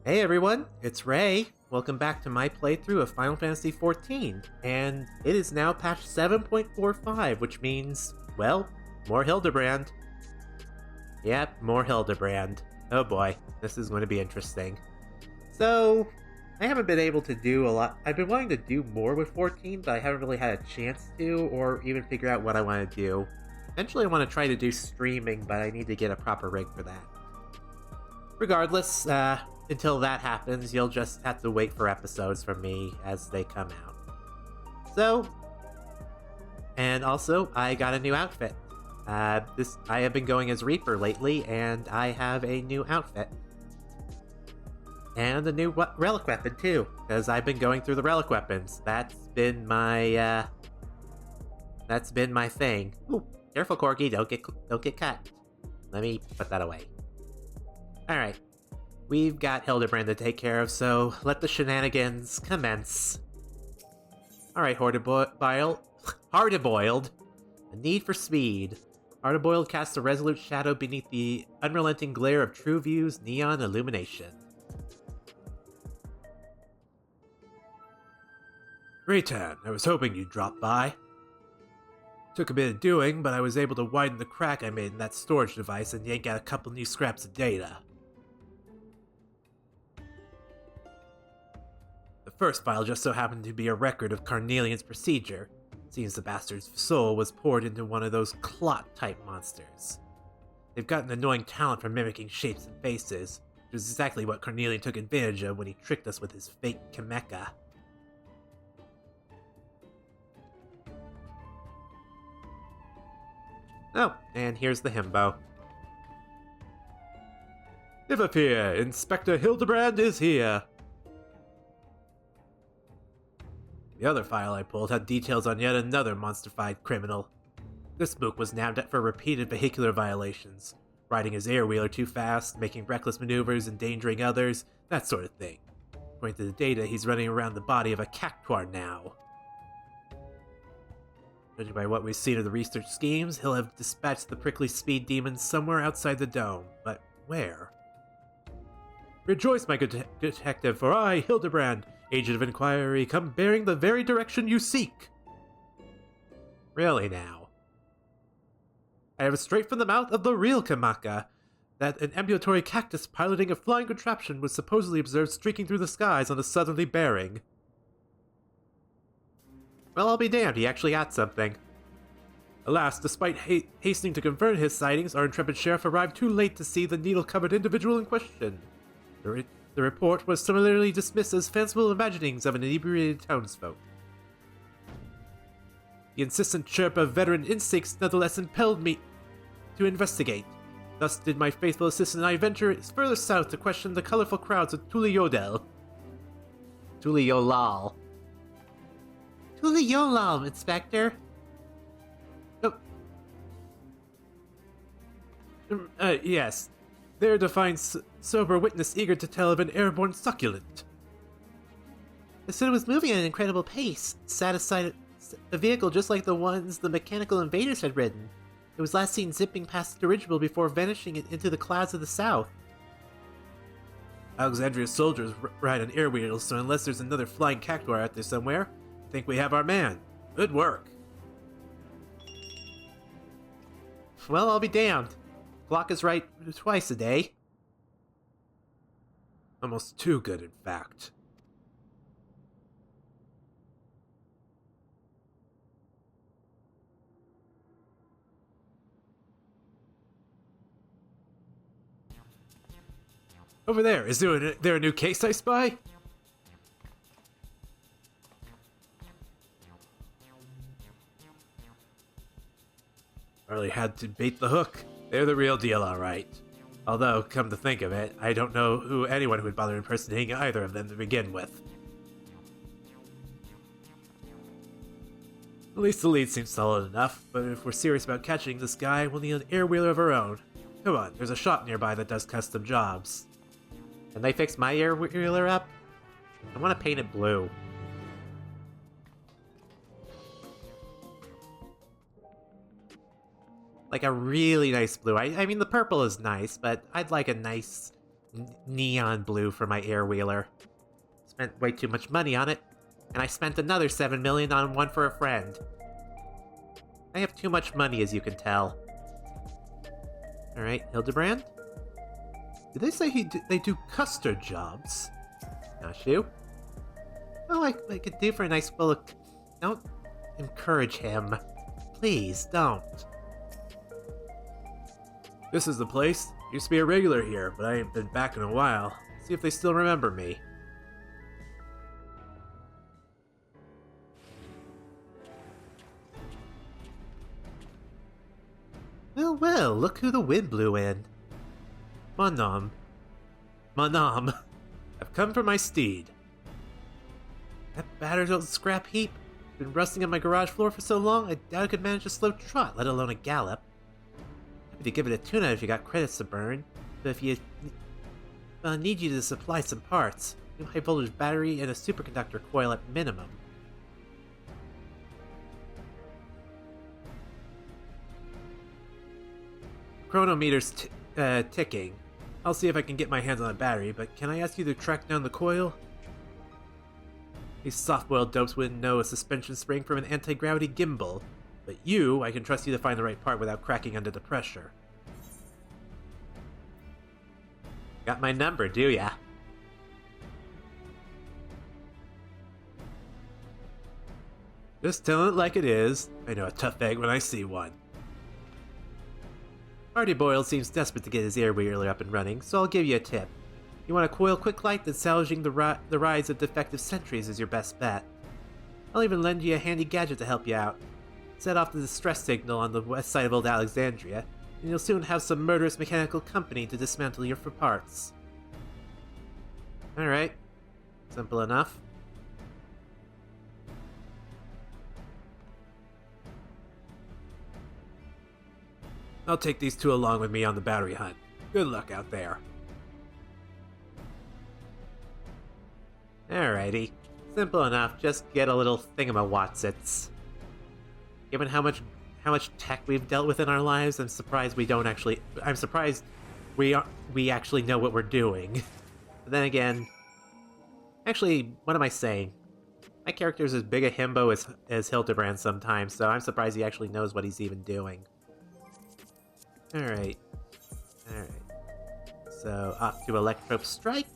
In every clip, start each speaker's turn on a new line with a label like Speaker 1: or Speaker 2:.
Speaker 1: Hey everyone, it's Ray. Welcome back to my playthrough of Final Fantasy XIV, and it is now patch 7.45, which means, well, more Hildibrand. Yep, more Hildibrand. Oh boy, this is going to be interesting. So, I haven't been able to do a lot. I've been wanting to do more with 14, but I haven't really had a chance to, or even figure out what I want to do. Eventually I want to try to do streaming, but I need to get a proper rig for that. Regardless, until that happens, you'll just have to wait for episodes from me as they come out. So, and also, I got a new outfit. I have been going as Reaper lately, and I have a new outfit. And a new relic weapon, too, because I've been going through the relic weapons. That's been my thing. Ooh, careful, Corgi, don't get cut. Let me put that away. Alright, we've got Hildibrand to take care of, so let the shenanigans commence. Alright, Hardiboiled, a need for speed. Hardiboiled casts a resolute shadow beneath the unrelenting glare of True View's neon illumination.
Speaker 2: Rei'tan, I was hoping you'd drop by. Took a bit of doing, but I was able to widen the crack I made in that storage device and yank out a couple new scraps of data. The first file just so happened to be a record of Carnelian's procedure. Seems the bastard's soul was poured into one of those clot-type monsters. They've got an annoying talent for mimicking shapes and faces, which is exactly what Carnelian took advantage of when he tricked us with his fake Kameka.
Speaker 1: Oh, and here's the himbo.
Speaker 2: FF14, Inspector Hildibrand is here! The other file I pulled had details on yet another monster-fied criminal. This spook was nabbed for repeated vehicular violations, riding his air-wheeler too fast, making reckless maneuvers, endangering others, that sort of thing. According to the data, he's running around the body of a cactuar now. Judging by what we've seen of the research schemes, he'll have dispatched the prickly speed demons somewhere outside the dome, but where? Rejoice, my good detective, for I, Hildibrand, agent of inquiry, come bearing the very direction you seek.
Speaker 1: Really now?
Speaker 2: I have straight from the mouth of the real Kameka that an ambulatory cactus piloting a flying contraption was supposedly observed streaking through the skies on a southerly bearing.
Speaker 1: Well, I'll be damned, he actually got something.
Speaker 2: Alas, despite hastening to confirm his sightings, our intrepid sheriff arrived too late to see the needle-covered individual in question. The report was similarly dismissed as fanciful imaginings of an inebriated townsfolk. The insistent chirp of veteran instincts nonetheless impelled me to investigate. Thus did my faithful assistant and I venture further south to question the colorful crowds of Tuliyodel.
Speaker 1: Tuliyolal. Tuliyolal, Inspector.
Speaker 2: Yes. There to find sober witness eager to tell of an airborne succulent.
Speaker 1: I said it was moving at an incredible pace, sat aside a vehicle just like the ones the mechanical invaders had ridden. It was last seen zipping past the dirigible before vanishing into the clouds of the south.
Speaker 2: Alexandria's soldiers ride on air wheels, so unless there's another flying cactuar out there somewhere, I think we have our man. Good work.
Speaker 1: Well, I'll be damned. Clock is right twice a day.
Speaker 2: Almost too good, in fact. Over there, is there a new case I spy? Hardly had to bait the hook. They're the real deal, alright. Although, come to think of it, I don't know anyone who would bother impersonating either of them to begin with. At least the lead seems solid enough, but if we're serious about catching this guy, we'll need an air-wheeler of our own. Come on, there's a shop nearby that does custom jobs.
Speaker 1: Can they fix my air-wheeler up? I want to paint it blue. Like a really nice blue. I mean, the purple is nice, but I'd like a nice neon blue for my air wheeler. Spent way too much money on it, and I spent another 7 million on one for a friend. I have too much money, as you can tell. Alright, Hildibrand? Did they say they do custard jobs? Not you? Well, I could do for a nice bowl of... Don't encourage him. Please, don't.
Speaker 2: This is the place. Used to be a regular here, but I ain't been back in a while. See if they still remember me.
Speaker 1: Well, well, look who the wind blew in.
Speaker 2: Manam. I've come for my steed.
Speaker 1: That battered old scrap heap. Been rusting on my garage floor for so long, I doubt I could manage a slow trot, let alone a gallop. Happy to give it a tune-out if you got credits to burn, but if you... Well, I need you to supply some parts. New high-voltage battery and a superconductor coil at minimum.
Speaker 2: Chronometer's ticking. I'll see if I can get my hands on a battery, but can I ask you to track down the coil? These soft-boiled dopes wouldn't know a suspension spring from an anti-gravity gimbal, but I can trust you to find the right part without cracking under the pressure.
Speaker 1: Got my number, do ya?
Speaker 2: Just tell it like it is. I know a tough egg when I see one.
Speaker 1: Hardiboiled seems desperate to get his air wheeler up and running, so I'll give you a tip. You want a coil quick light, then salvaging the rides of defective sentries is your best bet. I'll even lend you a handy gadget to help you out. Set off the distress signal on the west side of Old Alexandria, and you'll soon have some murderous mechanical company to dismantle you for parts. Alright. Simple enough.
Speaker 2: I'll take these two along with me on the battery hunt. Good luck out there.
Speaker 1: Alrighty. Simple enough, just get a little thingamawhatsits. Given how much tech we've dealt with in our lives, I'm surprised we actually know what we're doing. But then again... Actually, what am I saying? My character's as big a himbo as Hildibrand sometimes, so I'm surprised he actually knows what he's even doing. Alright. So, off to Electrope Strike.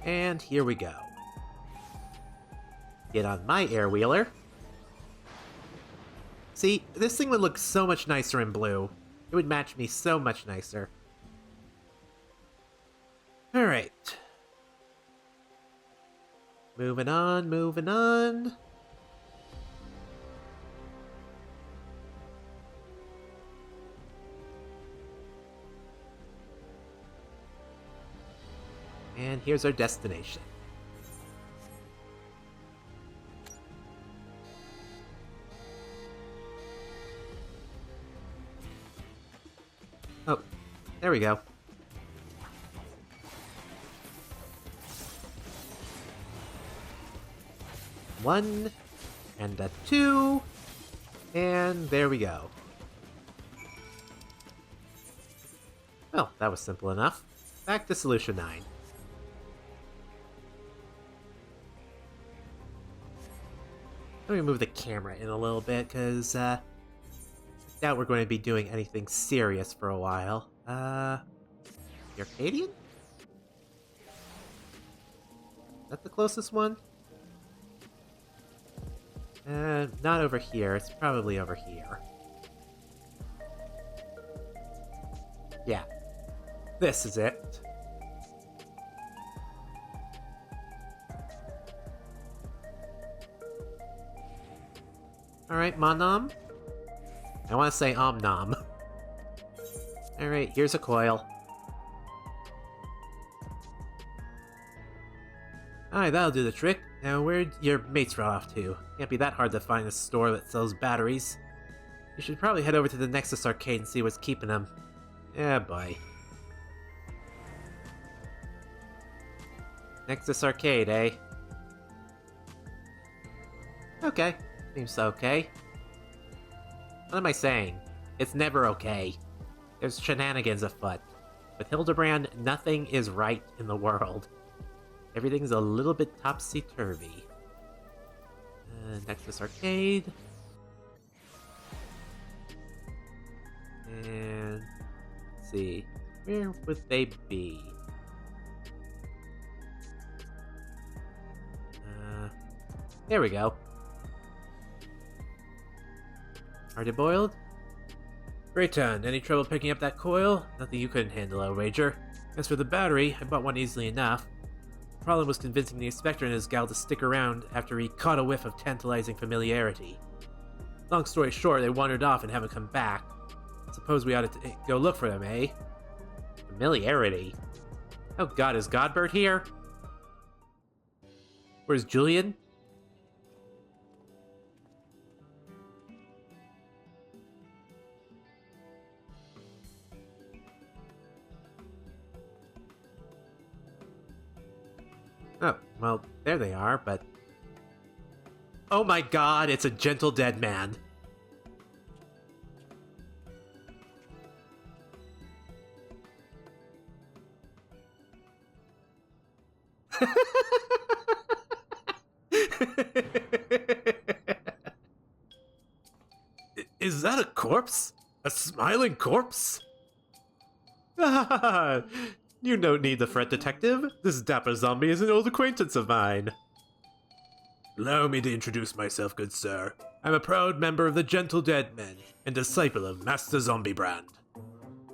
Speaker 1: And here we go. Get on my air wheeler. See, this thing would look so much nicer in blue. It would match me so much nicer. Alright. Moving on. And here's our destination. Oh, there we go. One, and a two, and there we go. Well, that was simple enough. Back to Solution 9. Let me move the camera in a little bit, because, I doubt we're going to be doing anything serious for a while. The Arcadian? Is that the closest one? Not over here. It's probably over here. Yeah. This is it. Alright, Manam. I want to say Omnom. Alright, here's a coil. Alright, that'll do the trick. Now, where'd your mates run off to? Can't be that hard to find a store that sells batteries. You should probably head over to the Nexus Arcade and see what's keeping them. Yeah, boy. Nexus Arcade, eh? Okay. Seems okay. What am I saying? It's never okay. There's shenanigans afoot. With Hildibrand, nothing is right in the world. Everything's a little bit topsy-turvy. Nexus Arcade. And let's see, where would they be? There we go. Hardiboiled?
Speaker 2: Rei'tan, any trouble picking up that coil? Nothing you couldn't handle, I'll wager. As for the battery, I bought one easily enough. The problem was convincing the inspector and his gal to stick around after he caught a whiff of tantalizing familiarity. Long story short, they wandered off and haven't come back. Suppose we ought to go look for them, eh?
Speaker 1: Familiarity? Oh god, is Godbert here?
Speaker 2: Where's Julian?
Speaker 1: Oh, well, there they are, but... Oh my god, it's a gentle dead man.
Speaker 2: Is that a corpse? A smiling corpse?
Speaker 1: You don't need the fret, detective. This dapper zombie is an old acquaintance of mine.
Speaker 2: Allow me to introduce myself, good sir. I'm a proud member of the Gentle Dead Men and disciple of Master Zombiebrand.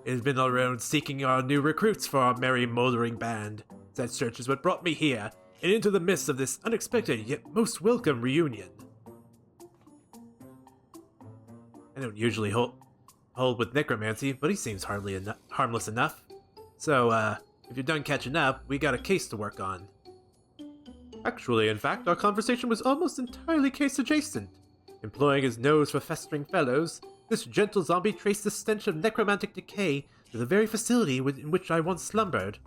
Speaker 2: It has been all around seeking our new recruits for our merry moldering band. That search is what brought me here, and into the midst of this unexpected yet most welcome reunion. I don't usually hold with necromancy, but he seems harmless enough. So, if you're done catching up, we got a case to work on.
Speaker 1: Actually, in fact, our conversation was almost entirely case-adjacent. Employing his nose for festering fellows, this gentle zombie traced the stench of necromantic decay to the very facility in which I once slumbered.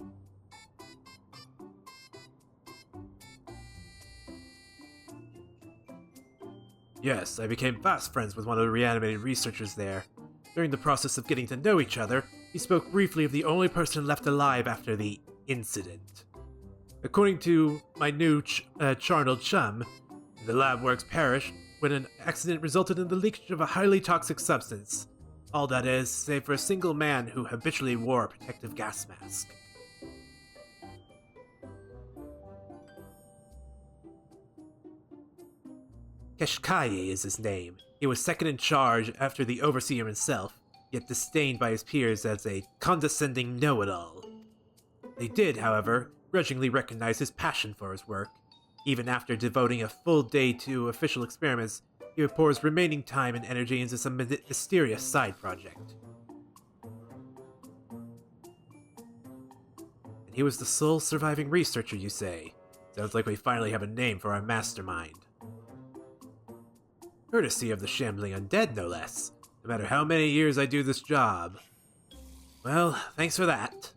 Speaker 2: Yes, I became fast friends with one of the reanimated researchers there. During the process of getting to know each other, he spoke briefly of the only person left alive after the incident. According to my new charnel chum, the lab works perished when an accident resulted in the leakage of a highly toxic substance. All that is, save for a single man who habitually wore a protective gas mask. Keshkaye is his name. He was second in charge after the overseer himself, yet disdained by his peers as a condescending know-it-all. They did, however, grudgingly recognize his passion for his work. Even after devoting a full day to official experiments, he would pour his remaining time and energy into some mysterious side project. And he was the sole surviving researcher, you say? Sounds like we finally have a name for our mastermind. Courtesy of the shambling undead, no less. No matter how many years I do this job. Well, thanks for that.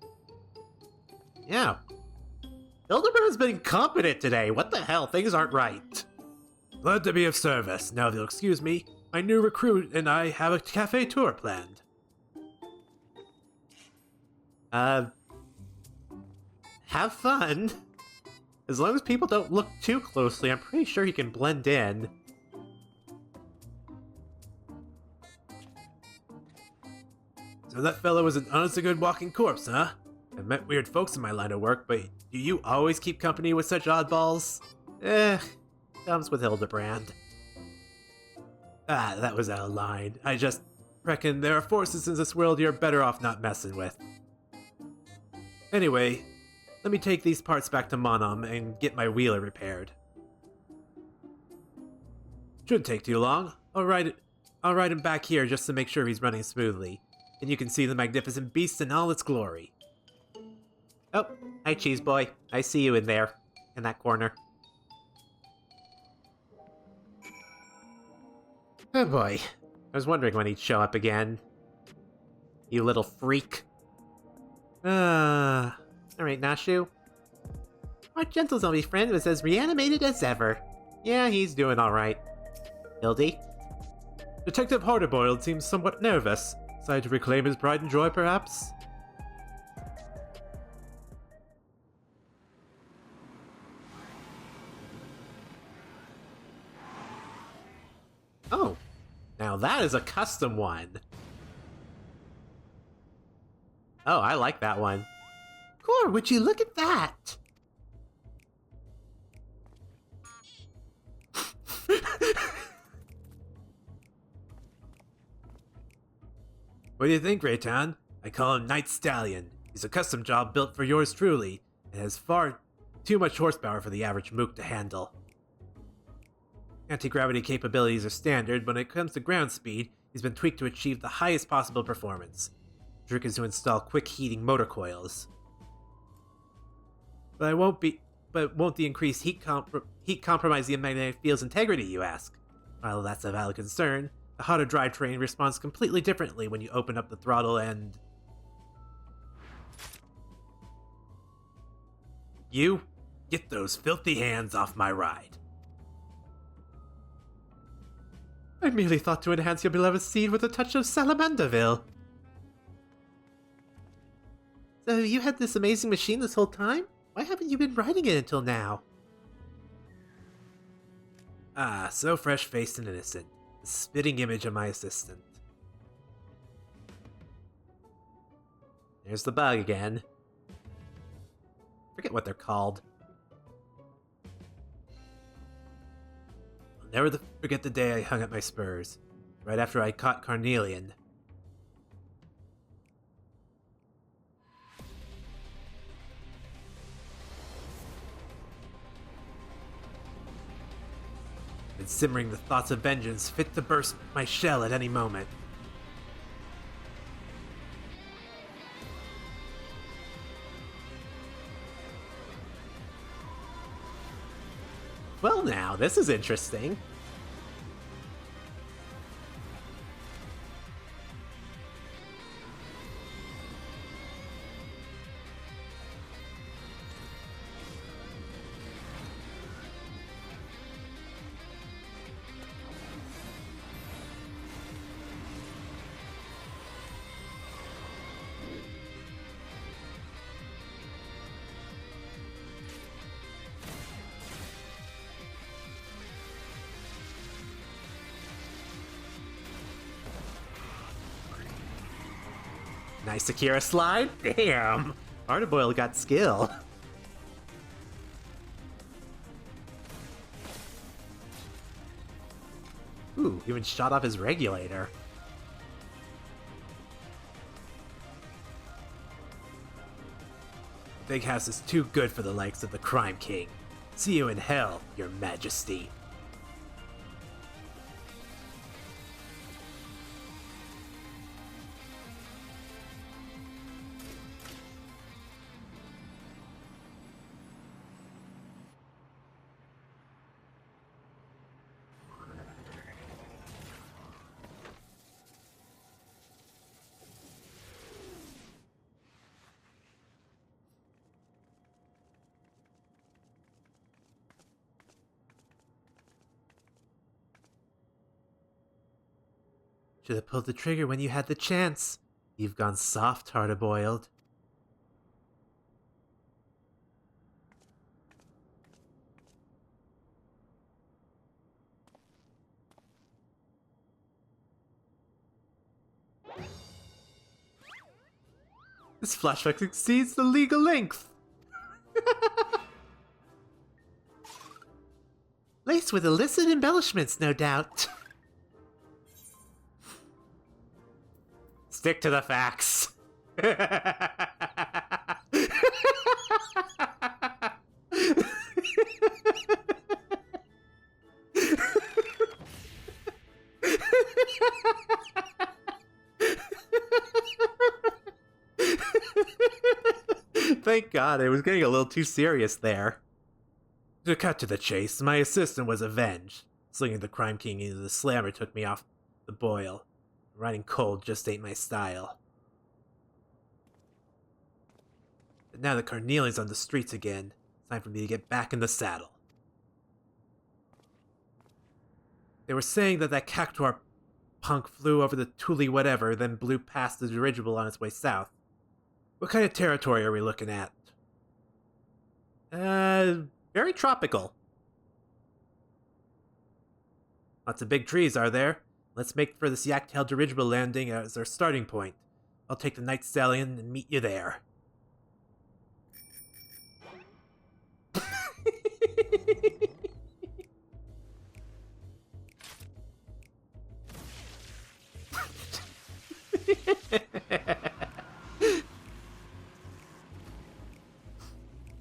Speaker 1: Yeah. Hildibrand's been incompetent today. What the hell? Things aren't right.
Speaker 2: Glad to be of service. Now, if you'll excuse me, my new recruit and I have a cafe tour planned.
Speaker 1: Have fun. As long as people don't look too closely, I'm pretty sure he can blend in.
Speaker 2: So that fellow was an honest-to-good walking corpse, huh? I've met weird folks in my line of work, but do you always keep company with such oddballs?
Speaker 1: Comes with Hildibrand.
Speaker 2: Ah, that was out of line. I just reckon there are forces in this world you're better off not messing with. Anyway, let me take these parts back to Monom and get my wheeler repaired. Shouldn't take too long. I'll ride him back here just to make sure he's running smoothly. And you can see the magnificent beast in all its glory.
Speaker 1: Oh, hi Cheese Boy. I see you in there, in that corner. Oh boy. I was wondering when he'd show up again. You little freak. Alright, Nashu. Our gentle zombie friend was as reanimated as ever. Yeah, he's doing alright. Hildy?
Speaker 2: Detective Hardiboiled seems somewhat nervous. Decided to reclaim his pride and joy, perhaps?
Speaker 1: Oh, now that is a custom one. Oh, I like that one. Core, would you look at that?
Speaker 2: What do you think, Rei'tan? I call him Night Stallion. He's a custom job built for yours truly, and has far too much horsepower for the average mook to handle. Anti-gravity capabilities are standard, but when it comes to ground speed, he's been tweaked to achieve the highest possible performance. The trick is to install quick heating motor coils. But won't the increased heat compromise the magnetic field's integrity, you ask? While that's a valid concern, the hotter drivetrain responds completely differently when you open up the throttle and... You, get those filthy hands off my ride.
Speaker 1: I merely thought to enhance your beloved seed with a touch of Salamanderville. So you had this amazing machine this whole time? Why haven't you been riding it until now?
Speaker 2: Ah, so fresh-faced and innocent. The spitting image of my assistant.
Speaker 1: There's the bug again. Forget what they're called.
Speaker 2: I'll never forget the day I hung up my spurs. Right after I caught Carnelian. Been simmering the thoughts of vengeance, fit to burst my shell at any moment.
Speaker 1: Well now, this is interesting. Nice Akira slide? Damn! Hardiboiled got skill. Ooh, even shot off his regulator.
Speaker 2: The big house is too good for the likes of the Crime King. See you in hell, your majesty.
Speaker 1: Should have pulled the trigger when you had the chance. You've gone soft, Hardiboiled. This flashback exceeds the legal length. Laced with illicit embellishments, no doubt. Stick to the facts. Thank God, it was getting a little too serious there.
Speaker 2: To cut to the chase, my assistant was avenged. Slinging the Crime King into the slammer took me off the boil. Riding cold just ain't my style. But now that Carnelian's on the streets again, it's time for me to get back in the saddle. They were saying that cactuar punk flew over the Thule whatever, then blew past the dirigible on its way south. What kind of territory are we looking at?
Speaker 1: Very tropical.
Speaker 2: Lots of big trees, are there? Let's make for this yak-tailed dirigible landing as our starting point. I'll take the Night Stallion and meet you there.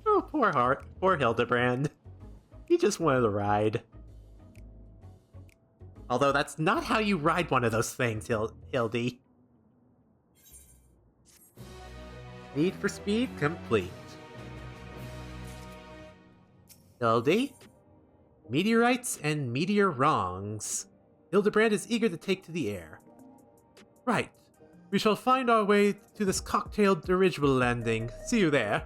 Speaker 1: Oh, poor Hildibrand. He just wanted a ride. Although that's not how you ride one of those things, Hildy. Need for Speed complete. Hildy? Meteorites and meteor wrongs.
Speaker 2: Hildibrand is eager to take to the air. Right. We shall find our way to this cocktailed dirigible landing. See you there.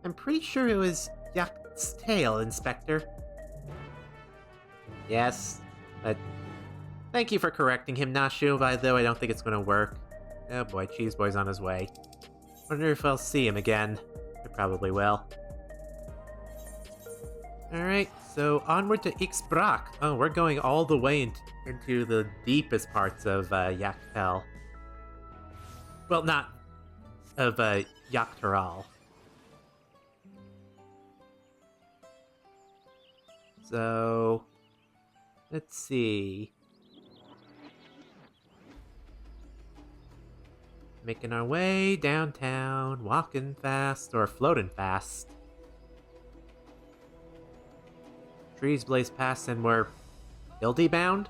Speaker 1: I'm pretty sure it was Yak's tail, Inspector. Yes, but thank you for correcting him, Nashu, though I don't think it's gonna work. Oh boy, Cheese Boy's on his way. Wonder if I'll see him again. I probably will. Alright, so onward to Ixbrak. Oh, we're going all the way into the deepest parts of Yaktel. Well, not of Yaktaral. So, let's see. Making our way downtown, walking fast or floating fast. Trees blaze past and we're Hildy bound?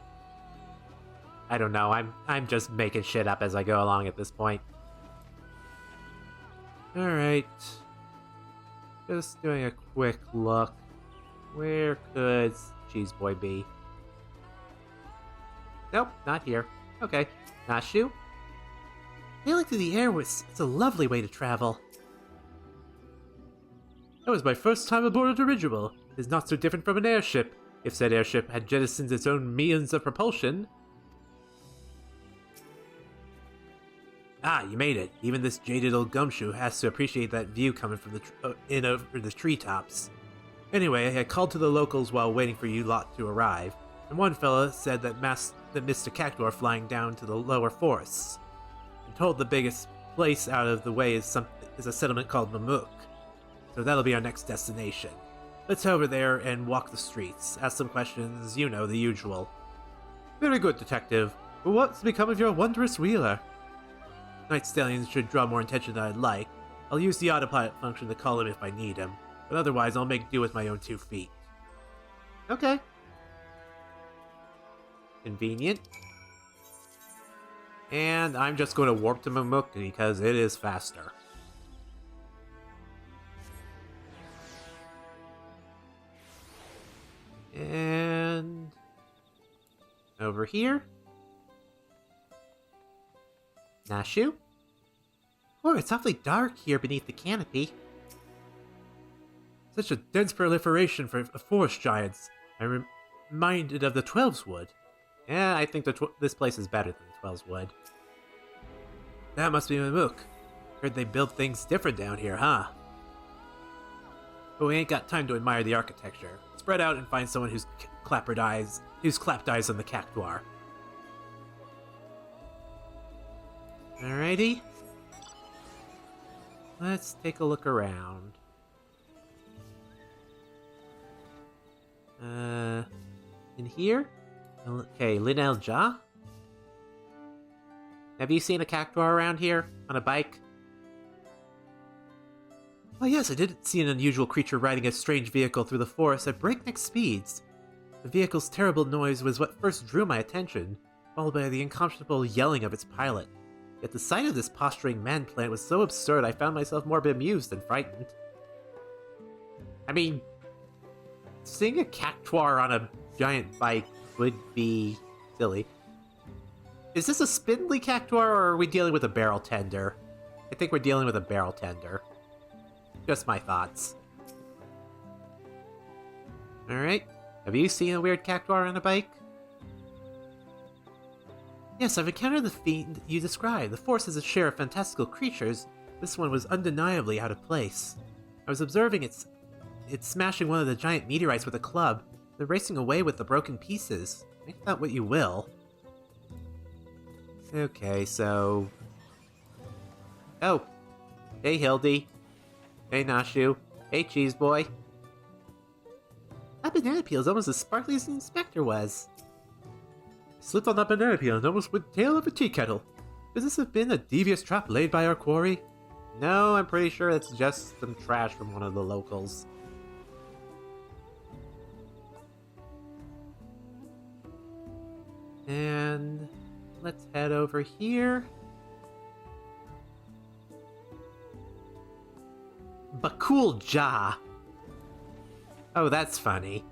Speaker 1: I don't know, I'm just making shit up as I go along at this point. Alright. Just doing a quick look. Where could Cheese Boy be? Nope, not here. Okay. Nashu? Sailing through the air it's a lovely way to travel.
Speaker 2: That was my first time aboard a dirigible. It is not so different from an airship, if said airship had jettisoned its own means of propulsion. Ah, you made it. Even this jaded old gumshoe has to appreciate that view coming from the in over the treetops. Anyway, I called to the locals while waiting for you lot to arrive, and one fella said that Mr. Cactuar flying down to the lower forests, and told the biggest place out of the way is a settlement called Mamuk. So that'll be our next destination. Let's head over there and walk the streets, ask some questions, you know, the usual. Very good, detective. But what's become of your wondrous wheeler? Night Stallions should draw more attention than I'd like. I'll use the autopilot function to call him if I need him, but otherwise I'll make do with my own 2 feet.
Speaker 1: Okay. Convenient. And I'm just going to warp to Mamuk because it is faster. And over here. Nashu? Oh, it's awfully dark here beneath the canopy.
Speaker 2: Such a dense proliferation for forest giants. I'm reminded of the Twelves Wood.
Speaker 1: Yeah, I think this place is better than the Twelves Wood.
Speaker 2: That must be Mamuk. Heard they build things different down here, huh? But we ain't got time to admire the architecture. Spread out and find someone who's clapped eyes on the Cactuar.
Speaker 1: Alrighty. Let's take a look around. In here? Okay, Linel Ja? Have you seen a Cactuar around here? On a bike?
Speaker 2: Oh yes, I did see an unusual creature riding a strange vehicle through the forest at breakneck speeds. The vehicle's terrible noise was what first drew my attention, followed by the unconscionable yelling of its pilot. Yet the sight of this posturing man-plant was so absurd I found myself more bemused than frightened.
Speaker 1: I mean, seeing a Cactuar on a giant bike would be silly. Is this a spindly Cactuar, or are we dealing with a barrel tender? I think we're dealing with a barrel tender. Just my thoughts. Alright. Have you seen a weird Cactuar on a bike? Yes, I've encountered the fiend you described. The force has a share of fantastical creatures. This one was undeniably out of place. I was observing it's smashing one of the giant meteorites with a club, then racing away with the broken pieces. Make that what you will. Okay, so... Oh! Hey, Hildy. Hey, Nashu. Hey, Cheese Boy. That banana peel is almost as sparkly as the inspector was. I slipped on that banana peel and almost went tail of a tea kettle. Could this have been a devious trap laid by our quarry? No, I'm pretty sure it's just some trash from one of the locals. And let's head over here. Bakul Ja. Oh, that's funny.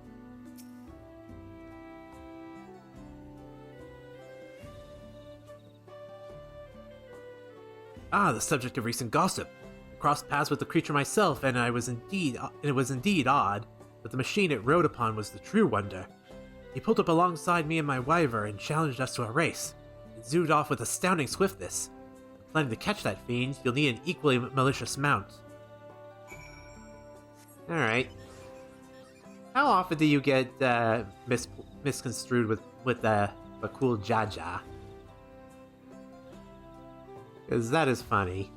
Speaker 1: Ah, the subject of recent gossip. I crossed paths with the creature myself, and it was indeed odd, but the machine it rode upon was the true wonder. He pulled up alongside me and my wyvern and challenged us to a race. It zoomed off with astounding swiftness. If planning to catch that fiend, you'll need an equally malicious mount. Alright. How often do you get misconstrued with Bakul Jaja? Because that is funny.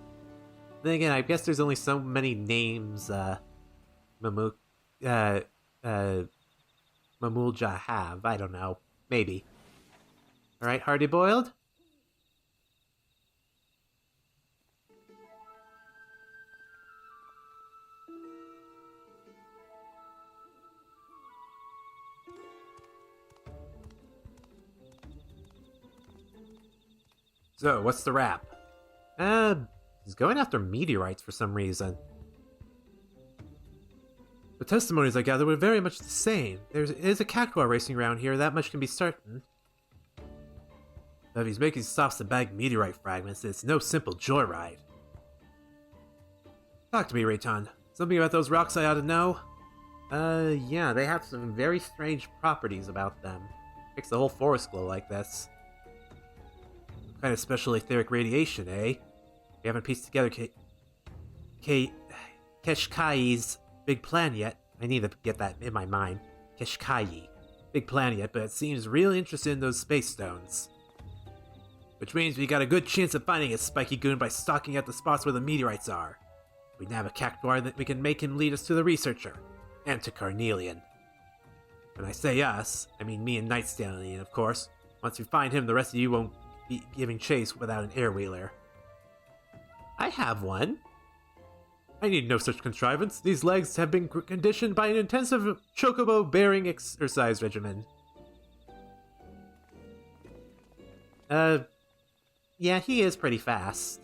Speaker 1: Then again, I guess there's only so many names Mamulja have. I don't know. Maybe. Alright, Hardiboiled? So, what's the rap? He's going after meteorites for some reason. The testimonies I gather were very much the same. There is a cactuar racing around here, that much can be certain. But if he's making stops to bag meteorite fragments, it's no simple joyride. Talk to me, Rei'tan. Something about those rocks I ought to know? Yeah, they have some very strange properties about them. Makes the whole forest glow like this. Some kind of special etheric radiation, eh? We haven't pieced together Keshkai's big plan yet. I need to get that in my mind. Keshkai. Big plan yet, but it seems real interested in those space stones. Which means we got a good chance of finding a spiky goon by stalking out the spots where the meteorites are. If we nab a cactuar, then we can make him lead us to the researcher. And to Carnelian. When I say us, I mean me and Night Stallion, of course. Once we find him, the rest of you won't be giving chase without an air-wheeler. I have one. I need no such contrivance. These legs have been conditioned by an intensive chocobo-bearing exercise regimen. Yeah, he is pretty fast.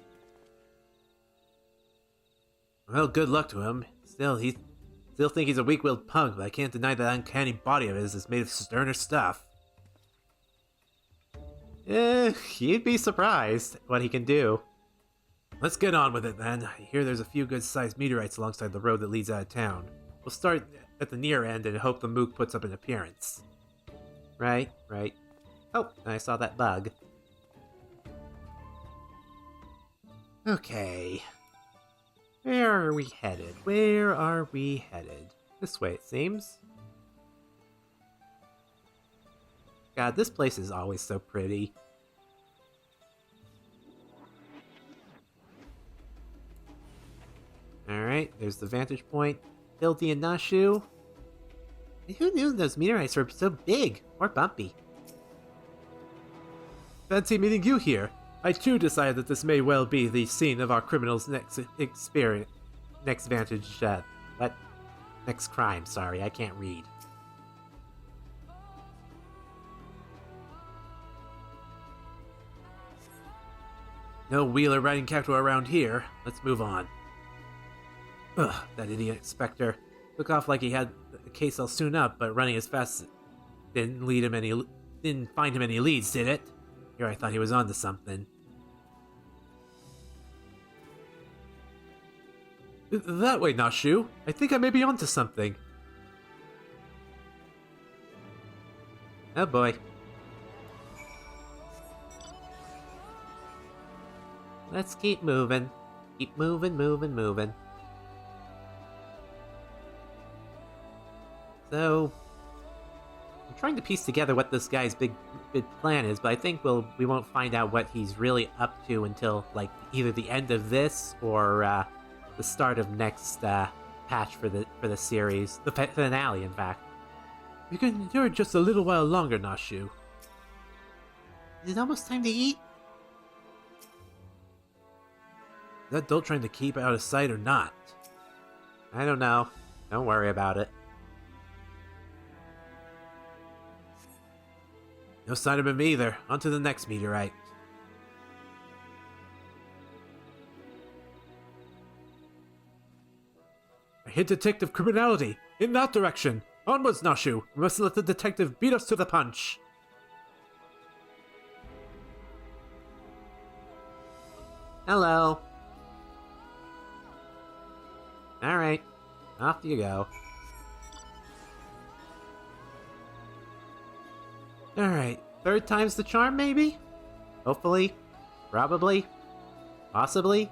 Speaker 1: Well, good luck to him. Still think he's a weak-willed punk, but I can't deny that uncanny body of his is made of sterner stuff. You'd be surprised what he can do. Let's get on with it, then. I hear there's a few good-sized meteorites alongside the road that leads out of town. We'll start at the near end and hope the mook puts up an appearance. Right. Oh, I saw that bug. Okay. Where are we headed? This way, it seems. God, this place is always so pretty. Alright, there's the vantage point. Hildy and Nashu. Who knew those meteorites were so big or bumpy?
Speaker 2: Fancy meeting you here. I too decided that this may well be the scene of our criminal's next
Speaker 1: crime, sorry, I can't read.
Speaker 2: No wheeler riding cactuar around here. Let's move on. Ugh, that idiot inspector. Took off like he had the case all soon up, but running as fast didn't find him any leads, did it? Here I thought he was onto something. That way, Nashu. I think I may be onto something.
Speaker 1: Oh boy. Let's keep moving. Keep moving. So, I'm trying to piece together what this guy's big plan is, but I think we won't find out what he's really up to until, like, either the end of this or the start of next patch for the series. The finale, in fact.
Speaker 2: You can endure just a little while longer, Nashu.
Speaker 1: Is it almost time to eat?
Speaker 2: Is that adult trying to keep out of sight or not?
Speaker 1: I don't know. Don't worry about it.
Speaker 2: No sign of him either. On to the next meteorite. A hint detective criminality! In that direction! Onwards, Nashu! We mustn't let the detective beat us to the punch!
Speaker 1: Hello. Alright. Off you go. Alright. Third time's the charm, maybe? Hopefully. Probably. Possibly.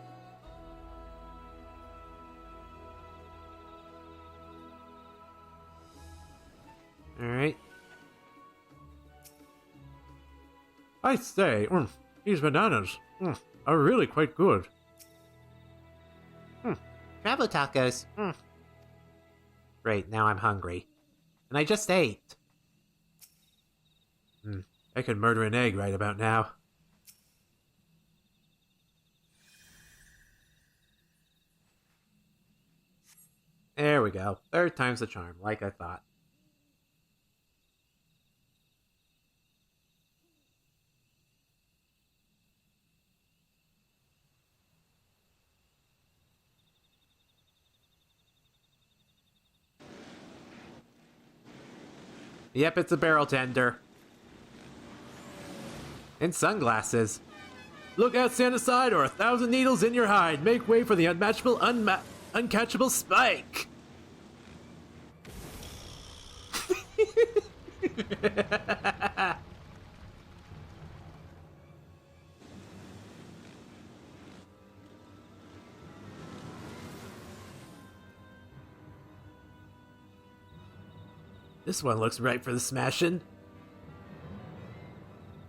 Speaker 1: Alright.
Speaker 2: I say, these bananas are really quite good.
Speaker 1: Travel tacos. Great, now I'm hungry. And I just ate.
Speaker 2: I could murder an egg right about now.
Speaker 1: There we go. Third time's the charm, like I thought. Yep, it's a barrel tender. And sunglasses.
Speaker 2: Look out, stand aside, or 1,000 needles in your hide. Make way for the unmatchable, uncatchable spike. This one looks right for the smashing.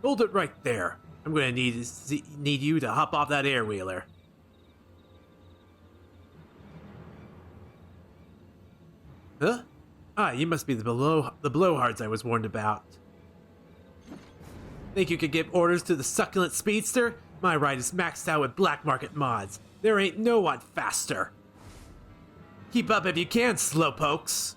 Speaker 2: Hold it right there. I'm gonna need you to hop off that air wheeler. Huh? Ah, you must be the blowhards I was warned about. Think you could give orders to the succulent speedster? My ride is maxed out with black market mods. There ain't no one faster. Keep up if you can, slowpokes.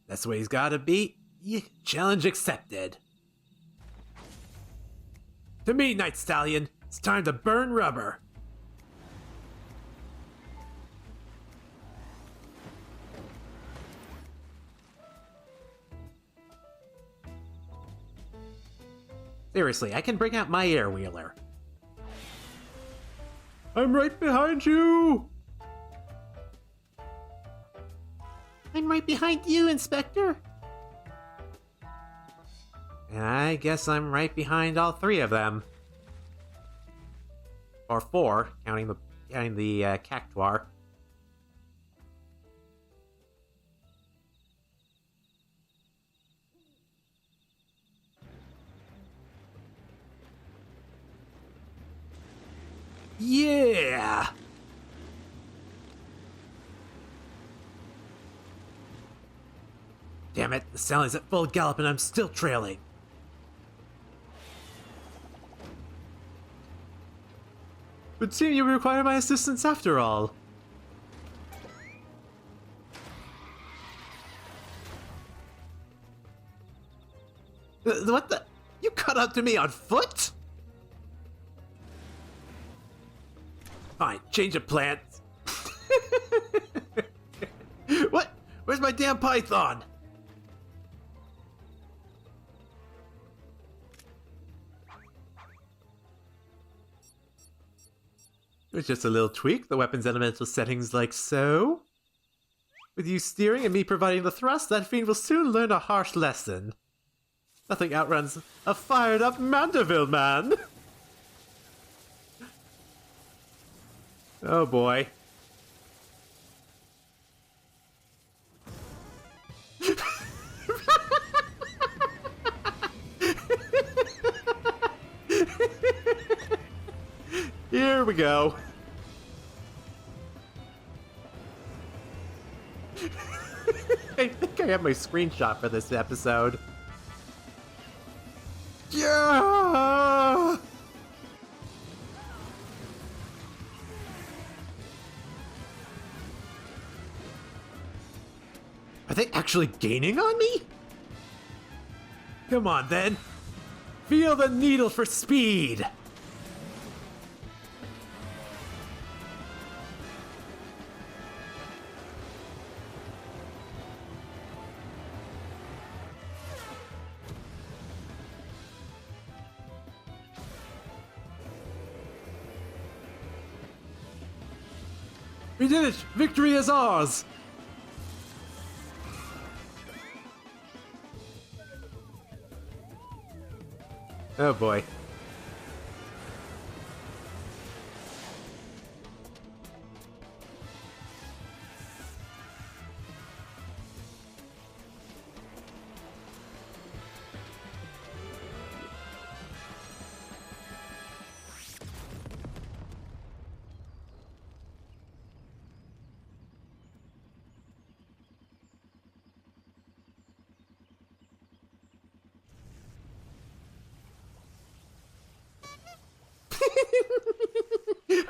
Speaker 2: That's the way he's gotta be. Yeah, challenge accepted. To me, Night Stallion, it's time to burn rubber.
Speaker 1: Seriously, I can bring out my air wheeler.
Speaker 2: I'm right behind you!
Speaker 1: I'm right behind you, Inspector. And I guess I'm right behind all three of them. Or four, counting the cactuar.
Speaker 2: Yeah! Damn it, the Sally's at full gallop and I'm still trailing. Would seem you require my assistance after all. What the? You cut up to me on foot? Fine, change of plans. What? Where's my damn python?
Speaker 1: With just a little tweak, the weapon's elemental settings like so. With you steering and me providing the thrust, that fiend will soon learn a harsh lesson. Nothing outruns a fired-up Mandeville man! Oh boy. Here we go. I think I have my screenshot for this episode. Yeah! Are they actually gaining on me? Come on then. Feel the needle for speed. We did it! Victory is ours! Oh boy.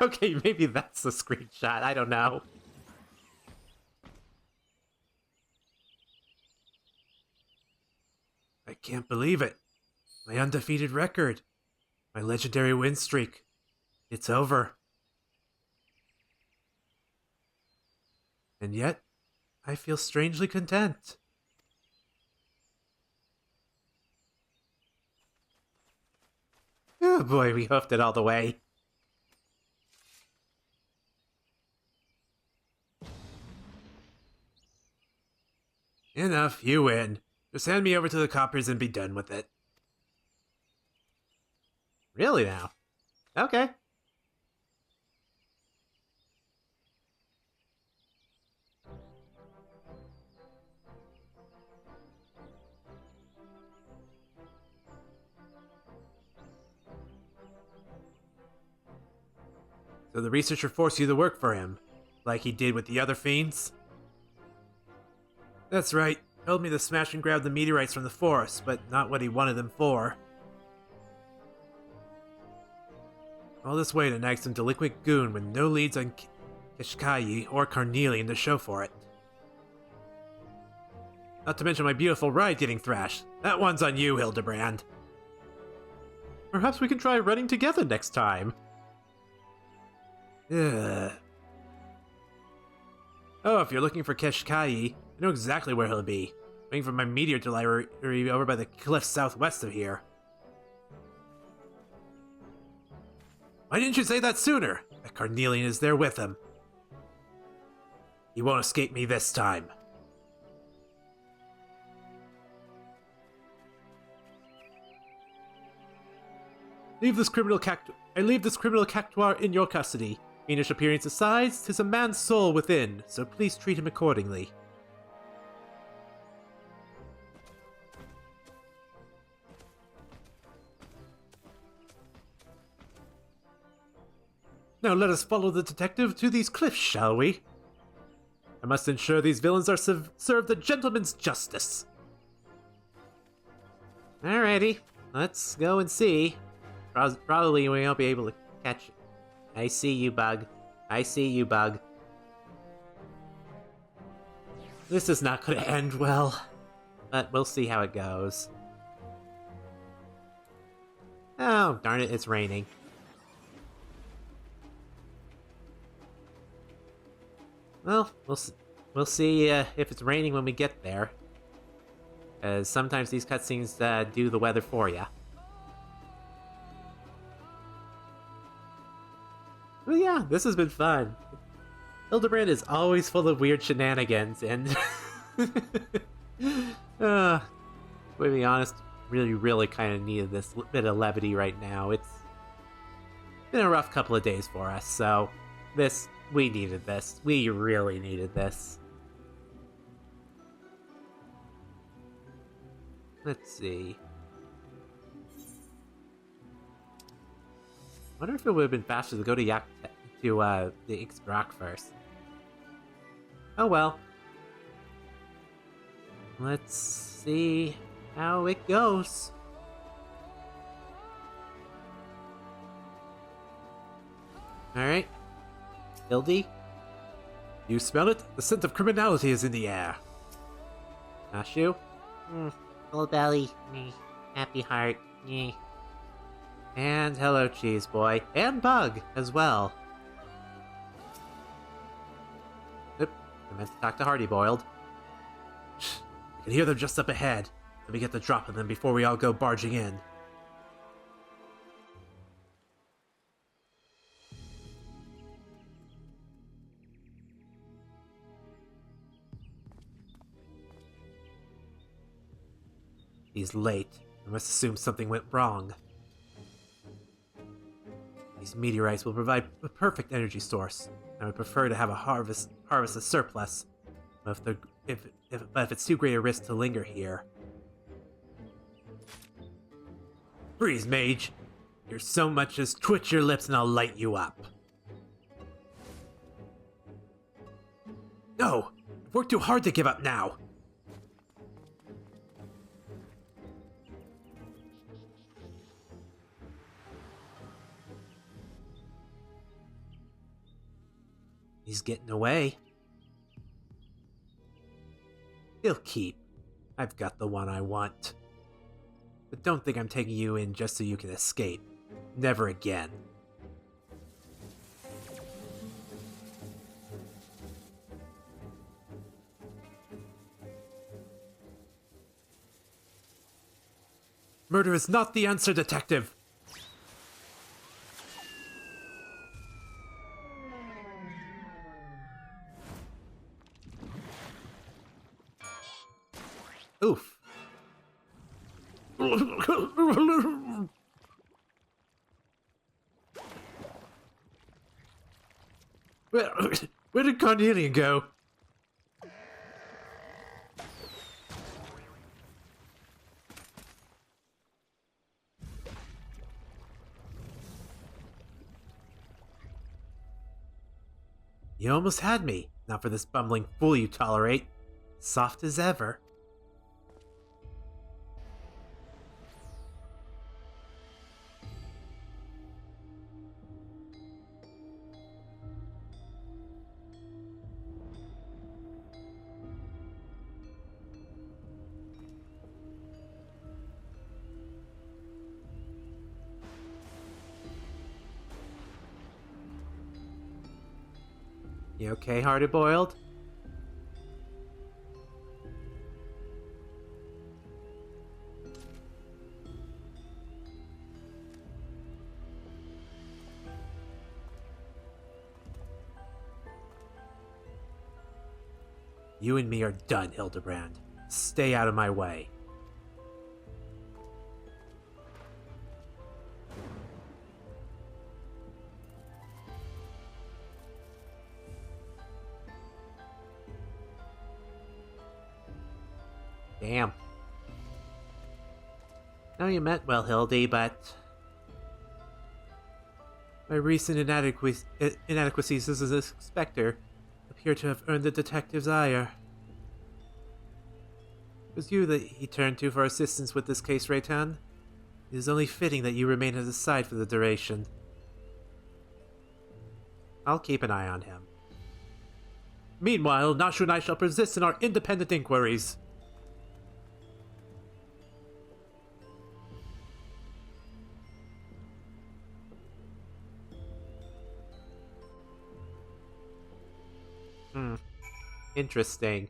Speaker 1: Okay, maybe that's the screenshot. I don't know. I can't believe it. My undefeated record. My legendary win streak. It's over. And yet, I feel strangely content. Oh boy, we hoofed it all the way. Enough, you win. Just hand me over to the coppers and be done with it. Really now? Okay. So the researcher forced you to work for him, like he did with the other fiends? That's right. Told me to smash and grab the meteorites from the forest, but not what he wanted them for. All this way to nag some delinquent goon with no leads on Kishkayi or Carnelian to show for it. Not to mention my beautiful ride getting thrashed. That one's on you, Hildibrand. Perhaps we can try running together next time. Ugh. Oh, if you're looking for Kishkayi, I know exactly where he'll be. Waiting for my meteor delivery over by the cliffs southwest of here. Why didn't you say that sooner? That Carnelian is there with him. He won't escape me this time. I leave this criminal cactuar in your custody. Fiendish appearance aside, 'tis a man's soul within, so please treat him accordingly. Now let us follow the detective to these cliffs, shall we? I must ensure these villains are served a gentleman's justice. Alrighty, let's go and see. Probably we won't be able to catch it. I see you, Bug. I see you, Bug. This is not going to end well, but we'll see how it goes. Oh, darn it, it's raining. Well, we'll see if it's raining when we get there. As sometimes these cutscenes do the weather for ya. But yeah, this has been fun. Hildibrand is always full of weird shenanigans, and to be honest, really kind of needed this bit of levity right now. It's been a rough couple of days for us, so we needed this. We really needed this. Let's see. I wonder if it would have been faster to go to the Ixbrak first. Oh well. Let's see how it goes. Alright. Hildy?
Speaker 2: You smell it? The scent of criminality is in the air.
Speaker 1: Ashu?
Speaker 3: Full belly, happy heart,
Speaker 1: And hello, Cheese Boy. And Bug, as well. Oop, I meant to talk to Hardiboiled.
Speaker 2: I can hear them just up ahead. Let me get the drop on them before we all go barging in. He's late. I must assume something went wrong. These meteorites will provide a perfect energy source. I would prefer to have a harvest a surplus. But if it's too great a risk to linger here. Freeze, mage! You're so much as twitch your lips and I'll light you up. No! I've worked too hard to give up now! He's getting away. He'll keep. I've got the one I want. But don't think I'm taking you in just so you can escape. Never again. Murder is not the answer, detective! Oof. Where did Cornelia go? You almost had me. Not for this bumbling fool you tolerate. Soft as ever. You okay, Hardiboiled? You and me are done, Hildibrand. Stay out of my way. Damn. Now you meant well, Hildy, but my recent inadequacies as an inspector appear to have earned the detective's ire. It was you that he turned to for assistance with this case, Rei'tan. It is only fitting that you remain at his side for the duration. I'll keep an eye on him. Meanwhile, Nashu and I shall persist in our independent inquiries. Interesting.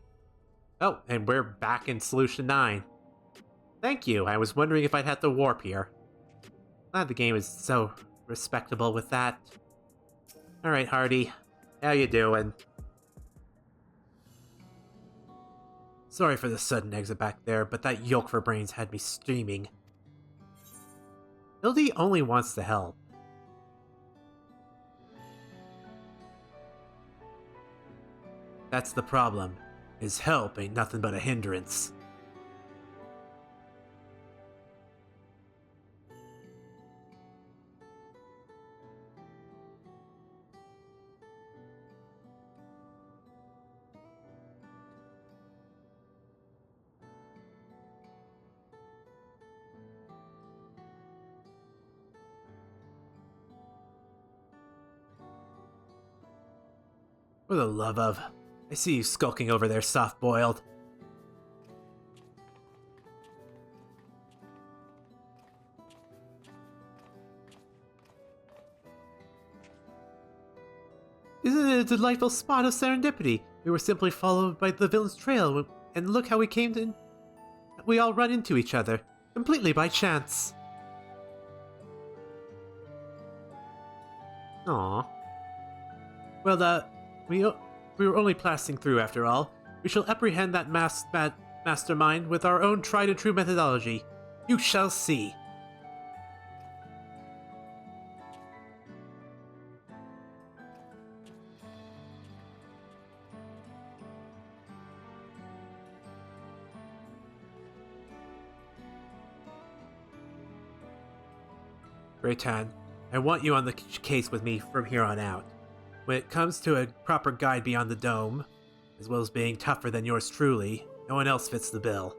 Speaker 2: Oh, and we're back in Solution 9. Thank you, I was wondering if I'd have to warp here. Glad the game is so respectable with that.
Speaker 1: Alright, Hardy. How you doing? Sorry for the sudden exit back there, but that yolk for brains had me steaming. Hildy only wants to help. That's the problem. His help ain't nothing but a hindrance. For the love of... I see you skulking over there, soft-boiled. Isn't it a delightful spot of serendipity? We were simply followed by the villain's trail, and look how we came to... We all run into each other, completely by chance. Aww. Well, we were only passing through after all. We shall apprehend that mastermind with our own tried-and-true methodology. You shall see. Rei'tan, I want you on the case with me from here on out. When it comes to a proper guide beyond the dome, as well as being tougher than yours truly, no one else fits the bill.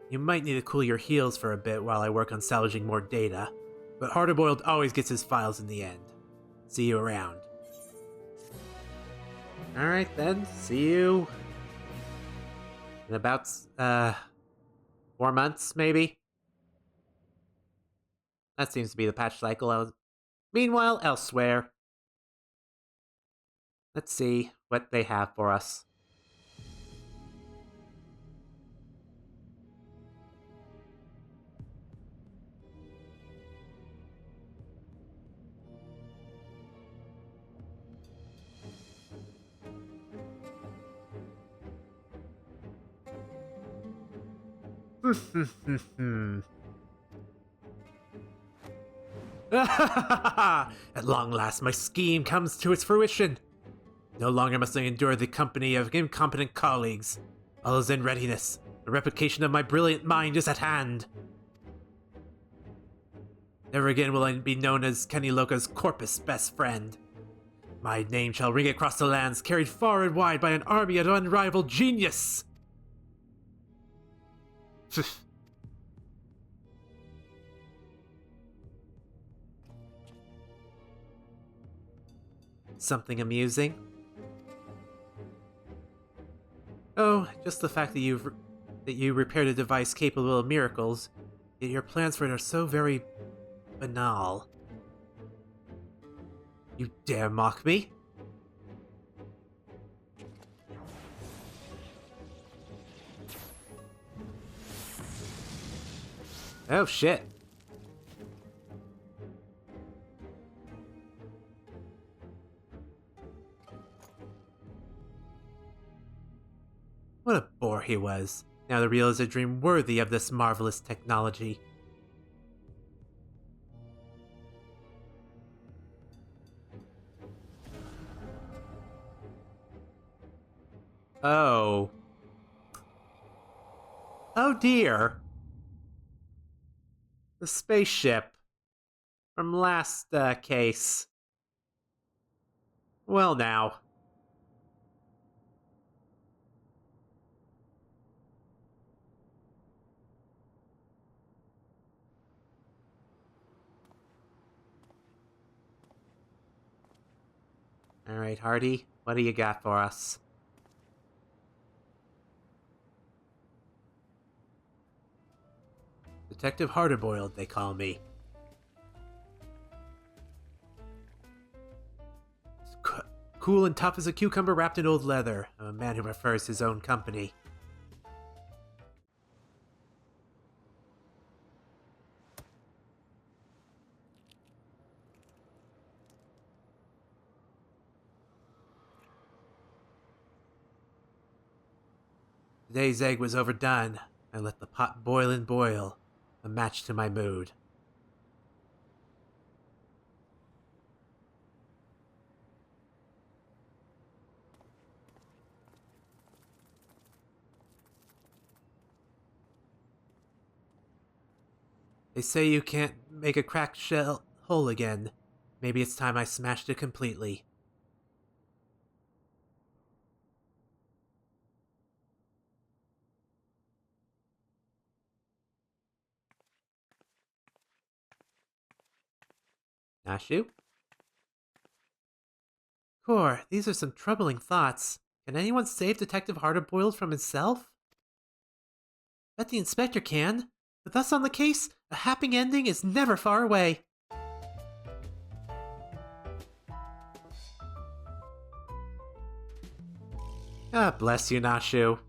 Speaker 1: You might need to cool your heels for a bit while I work on salvaging more data, but Hardiboiled always gets his files in the end. See you around. Alright then, see you... in about, 4 months, maybe? That seems to be the patch cycle. Meanwhile, elsewhere. Let's see what they have for us. At long last, my scheme comes to its fruition. No longer must I endure the company of incompetent colleagues. All is in readiness. The replication of my brilliant mind is at hand. Never again will I be known as Kenny Loca's corpus best friend. My name shall ring across the lands, carried far and wide by an army of unrivaled genius. Something amusing? Oh, just the fact that you repaired a device capable of miracles, yet your plans for it are so very banal. You dare mock me? Oh shit. What a bore he was. Now the real is a dream worthy of this marvelous technology. Oh. Oh dear. The spaceship. From last, case. Well now. Alright, Hardy, what do you got for us? Detective Hardiboiled, they call me. Cool and tough as a cucumber wrapped in old leather. I'm a man who prefers his own company.
Speaker 2: Today's egg was overdone. I let the pot boil and boil, a match to my mood. They say you can't make a cracked shell whole again. Maybe it's time I smashed it completely.
Speaker 1: Nashu?
Speaker 2: Core, these are some troubling thoughts. Can anyone save Detective Hardiboiled from himself? Bet the inspector can. With us on the case, a happy ending is never far away.
Speaker 1: Ah, bless you, Nashu.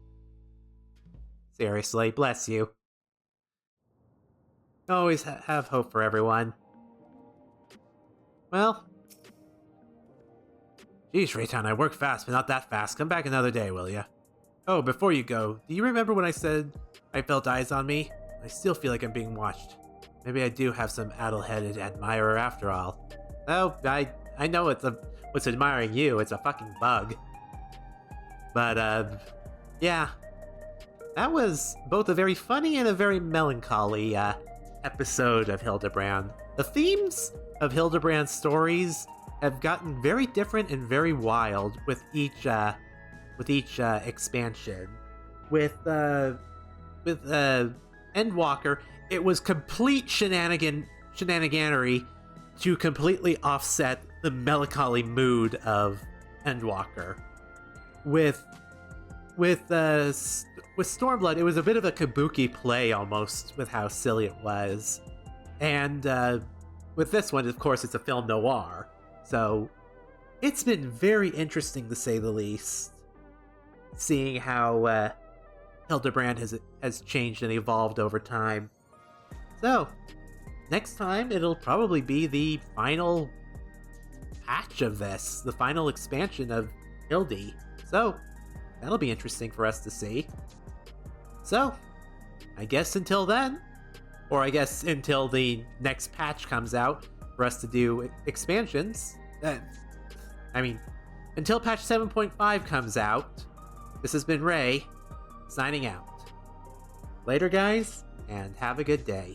Speaker 1: Seriously, bless you. Always have hope for everyone. Well.
Speaker 2: Geez, Rei'tan, I work fast, but not that fast. Come back another day, will ya? Oh, before you go, do you remember when I said I felt eyes on me? I still feel like I'm being watched. Maybe I do have some addle-headed admirer after all.
Speaker 1: Oh, I know what's admiring you. It's a fucking bug. But, yeah. That was both a very funny and a very melancholy, episode of Hildibrand. The themes of Hildibrand's stories have gotten very different and very wild with each expansion. With Endwalker, it was complete shenaniganery to completely offset the melancholy mood of Endwalker. With Stormblood, it was a bit of a kabuki play almost with how silly it was. And with this one, of course, it's a film noir. So it's been very interesting to say the least, seeing how Hildibrand has changed and evolved over time. So next time, it'll probably be the final patch of this, the final expansion of Hildy. So that'll be interesting for us to see. So I guess until then, or I guess until the next patch comes out for us to do expansions, until patch 7.5 comes out, this has been Ray, signing out. Later, guys, and have a good day.